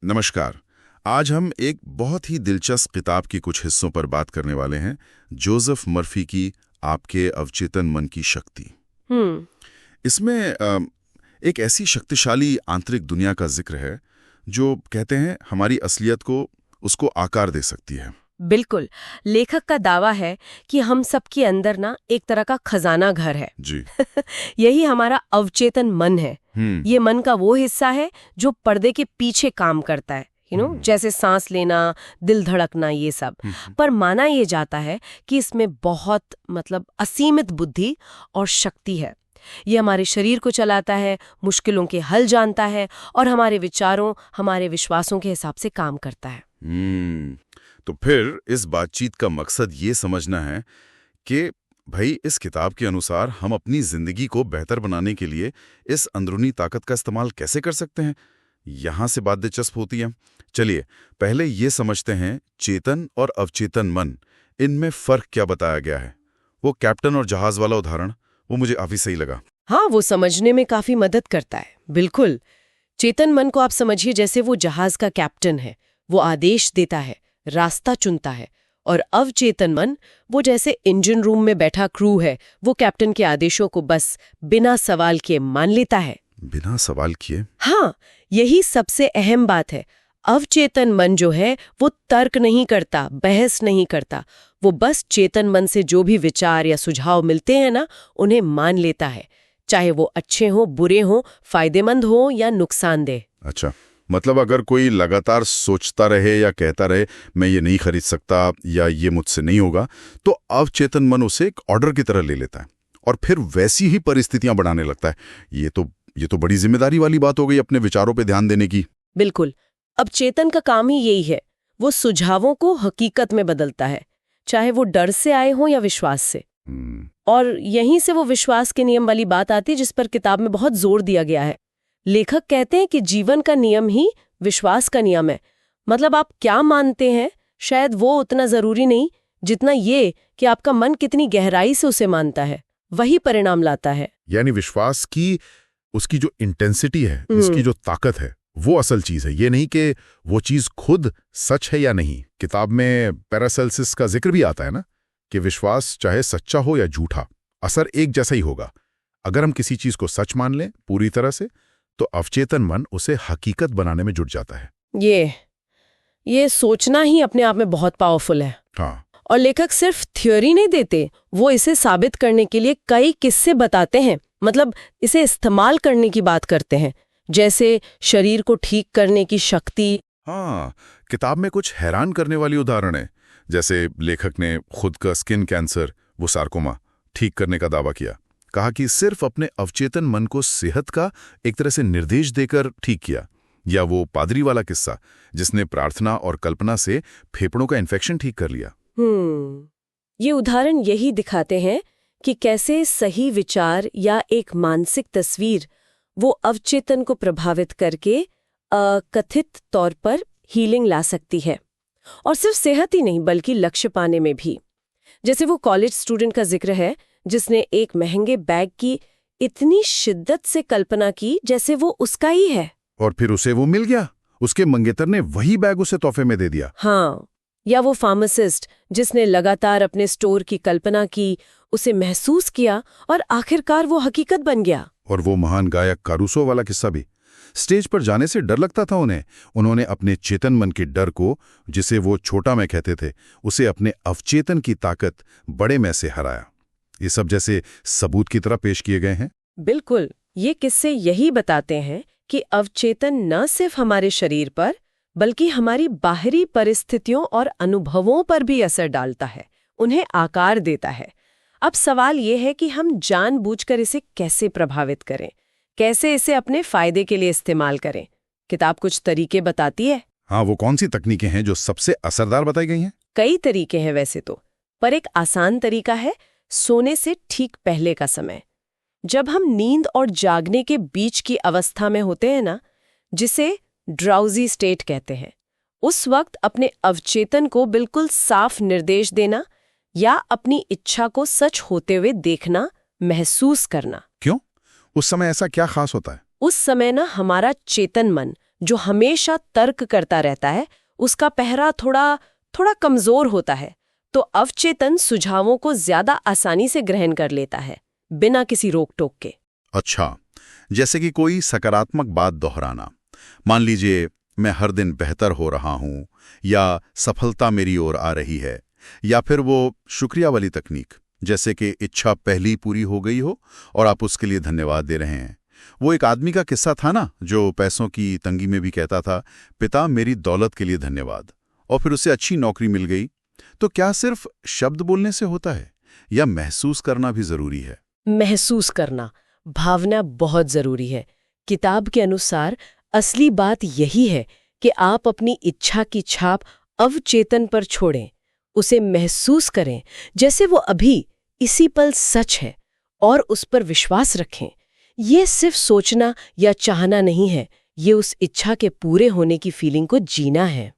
नमस्कार। आज हम एक बहुत ही दिलचस्प किताब की कुछ हिस्सों पर बात करने वाले हैं, जोसेफ मर्फी की आपके अवचेतन मन की शक्ति। इसमें एक ऐसी शक्तिशाली आंतरिक दुनिया का जिक्र है जो कहते हैं हमारी असलियत को उसको आकार दे सकती है। बिल्कुल। लेखक का दावा है कि हम सबके अंदर ना एक तरह का खजाना घर है जी। यही हमारा अवचेतन मन है। ये मन का वो हिस्सा है जो पर्दे के पीछे काम करता है, जैसे सांस लेना, दिल धड़कना, ये सब। पर माना ये जाता है कि इसमें बहुत असीमित बुद्धि और शक्ति है। ये हमारे शरीर को चलाता है, मुश्किलों के हल जानता है और हमारे विचारों, हमारे विश्वासों के हिसाब से काम करता है। तो फिर इस बातचीत का मकसद ये समझना है कि भाई इस किताब के अनुसार हम अपनी जिंदगी को बेहतर बनाने के लिए इस अंदरूनी ताकत का इस्तेमाल कैसे कर सकते हैं। यहाँ से बात दिलचस्प होती है। चलिए पहले ये समझते हैं, चेतन और अवचेतन मन, इनमें फर्क क्या बताया गया है। वो कैप्टन और जहाज वाला उदाहरण, वो मुझे काफी सही लगा। हाँ, वो समझने में काफी मदद करता है। बिल्कुल। चेतन मन को आप समझिए जैसे वो जहाज का कैप्टन है, वो आदेश देता है, रास्ता चुनता है। और अवचेतन मन वो जैसे इंजन रूम में बैठा क्रू है, वो कैप्टन के आदेशों को बस बिना सवाल किए मान लेता है। बिना सवाल किए? हाँ, यही सबसे अहम बात है। अवचेतन मन जो है वो तर्क नहीं करता, बहस नहीं करता। वो बस चेतन मन से जो भी विचार या सुझाव मिलते हैं ना, उन्हें मान लेता है, चाहे वो अच्छे हो, बुरे हो, फायदेमंद हो या नुकसानदेह। अच्छा, मतलब अगर कोई लगातार सोचता रहे या कहता रहे मैं ये नहीं खरीद सकता या ये मुझसे नहीं होगा, तो अवचेतन मन उसे एक ऑर्डर की तरह ले लेता है और फिर वैसी ही परिस्थितियां बनाने लगता है। ये तो बड़ी जिम्मेदारी वाली बात हो गई, अपने विचारों पे ध्यान देने की। बिल्कुल। अब चेतन का काम ही यही है, वो सुझावों को हकीकत में बदलता है, चाहे वो डर से आए हों या विश्वास से। और यहीं से वो विश्वास के नियम वाली बात आती है जिस पर किताब में बहुत जोर दिया गया है। लेखक कहते हैं कि जीवन का नियम ही विश्वास का नियम है। मतलब आप क्या मानते हैं, शायद वो उतना जरूरी नहीं जितना ये कि आपका मन कितनी गहराई से उसे मानता है, वही परिणाम लाता है। यानी विश्वास की उसकी जो इंटेंसिटी है, उसकी जो ताकत है, वो असल चीज है। ये नहीं कि वो चीज खुद सच है या नहीं। किताब में पैरासेल्सिस का जिक्र भी आता है ना, कि विश्वास चाहे सच्चा हो या झूठा, असर एक जैसा ही होगा। अगर हम किसी चीज को सच मान लें पूरी तरह से, तो अवचेतन मन उसे हकीकत बनाने में जुट जाता है। ये सोचना ही अपने आप में बहुत पावरफुल है। हाँ। और लेखक सिर्फ थ्योरी नहीं देते, वो इसे साबित करने के लिए कई किस्से बताते हैं। मतलब इसे इस्तेमाल करने की बात करते हैं, जैसे शरीर को ठीक करने की शक्ति। हाँ, किताब में कुछ हैरान करने वाली उदाहरण है। जैसे लेखक ने खुद का स्किन कैंसर, वो सार्कोमा, ठीक करने का दावा किया। कहा कि सिर्फ अपने अवचेतन मन को सेहत का एक तरह से निर्देश देकर ठीक किया। या वो पादरी वाला किस्सा, जिसने प्रार्थना और कल्पना से फेफड़ों का इन्फेक्शन ठीक कर लिया। ये उदाहरण यही दिखाते हैं कि कैसे सही विचार या एक मानसिक तस्वीर वो अवचेतन को प्रभावित करके कथित तौर पर हीलिंग ला सकती है। और सिर्फ सेहत ही नहीं, बल्कि लक्ष्य पाने में भी। जैसे वो कॉलेज स्टूडेंट का जिक्र है जिसने एक महंगे बैग की इतनी शिद्दत से कल्पना की जैसे वो उसका ही है, और फिर उसे वो मिल गया। उसके मंगेतर ने वही बैग उसे तोहफे में दे दिया। हाँ। या वो फार्मासिस्ट जिसने लगातार अपने स्टोर की कल्पना की, उसे महसूस किया और आखिरकार वो हकीकत बन गया। और वो महान गायक कारूसो वाला किस्सा भी, स्टेज पर जाने से डर लगता था उन्हें। उन्होंने अपने चेतन मन के डर को, जिसे वो छोटा मैं कहते थे, उसे अपने अवचेतन की ताकत बड़े मैं से हराया। ये सब जैसे सबूत की तरह पेश किए गए हैं। बिल्कुल। ये किस्से यही बताते हैं कि अवचेतन न सिर्फ हमारे शरीर पर, बल्कि हमारी बाहरी परिस्थितियों और अनुभवों पर भी असर डालता है, उन्हें आकार देता है। अब सवाल ये है कि हम जानबूझकर इसे कैसे प्रभावित करें, कैसे इसे अपने फायदे के लिए इस्तेमाल करें। किताब कुछ तरीके बताती है। हाँ, वो कौन सी तकनीकें हैं जो सबसे असरदार बताई गई हैं? कई तरीके हैं वैसे तो, पर एक आसान तरीका है सोने से ठीक पहले का समय। जब हम नींद और जागने के बीच की अवस्था में होते हैं ना, जिसे ड्राउजी स्टेट कहते हैं, उस वक्त अपने अवचेतन को बिल्कुल साफ निर्देश देना या अपनी इच्छा को सच होते हुए देखना, महसूस करना। क्यों? उस समय ऐसा क्या खास होता है? उस समय ना हमारा चेतन मन, जो हमेशा तर्क करता रहता है, उसका पहरा थोड़ा कमजोर होता है, तो अवचेतन सुझावों को ज्यादा आसानी से ग्रहण कर लेता है, बिना किसी रोक टोक के। अच्छा, जैसे कि कोई सकारात्मक बात दोहराना। मान लीजिए मैं हर दिन बेहतर हो रहा हूं, या सफलता मेरी ओर आ रही है, या फिर वो शुक्रिया वाली तकनीक, जैसे कि इच्छा पहली पूरी हो गई हो और आप उसके लिए धन्यवाद दे रहे हैं। वो एक आदमी का किस्सा था ना, जो पैसों की तंगी में भी कहता था, पिता मेरी दौलत के लिए धन्यवाद, और फिर उसे अच्छी नौकरी मिल गई। तो क्या सिर्फ शब्द बोलने से होता है, या महसूस करना भी जरूरी है? महसूस करना, भावना बहुत जरूरी है। किताब के अनुसार असली बात यही है कि आप अपनी इच्छा की छाप अवचेतन पर छोड़ें, उसे महसूस करें जैसे वो अभी इसी पल सच है, और उस पर विश्वास रखें। ये सिर्फ सोचना या चाहना नहीं है, ये उस इच्छा के पूरे होने की फीलिंग को जीना है।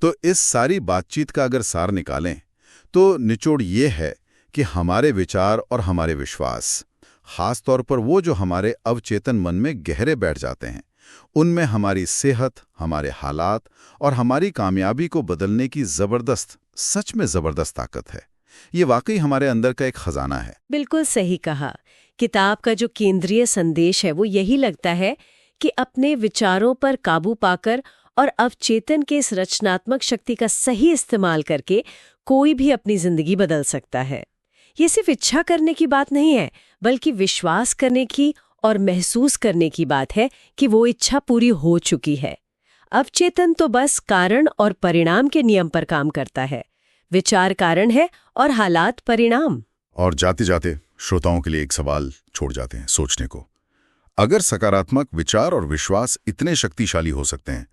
तो इस सारी बातचीत का अगर सार निकालें, तो निचोड़ ये है कि हमारे विचार और हमारे विश्वास, खास तौर पर वो जो हमारे अवचेतन मन में गहरे बैठ जाते हैं, उनमें हमारी सेहत, हमारे हालात और हमारी कामयाबी को बदलने की सच में जबरदस्त ताकत है। ये वाकई हमारे अंदर का एक खजाना है। बिल्कुल सही कहा। किताब का जो केंद्रीय संदेश है वो यही लगता है कि अपने विचारों पर काबू पाकर और अवचेतन के इस रचनात्मक शक्ति का सही इस्तेमाल करके कोई भी अपनी जिंदगी बदल सकता है। ये सिर्फ इच्छा करने की बात नहीं है, बल्कि विश्वास करने की और महसूस करने की बात है कि वो इच्छा पूरी हो चुकी है। अवचेतन तो बस कारण और परिणाम के नियम पर काम करता है। विचार कारण है और हालात परिणाम। और जाते जाते श्रोताओं के लिए एक सवाल छोड़ जाते हैं सोचने को। अगर सकारात्मक विचार और विश्वास इतने शक्तिशाली हो सकते हैं,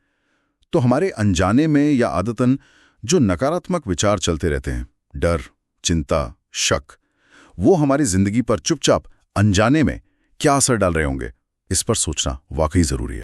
तो हमारे अनजाने में या आदतन जो नकारात्मक विचार चलते रहते हैं, डर, चिंता, शक, वो हमारी जिंदगी पर चुपचाप अनजाने में क्या असर डाल रहे होंगे, इस पर सोचना वाकई जरूरी है।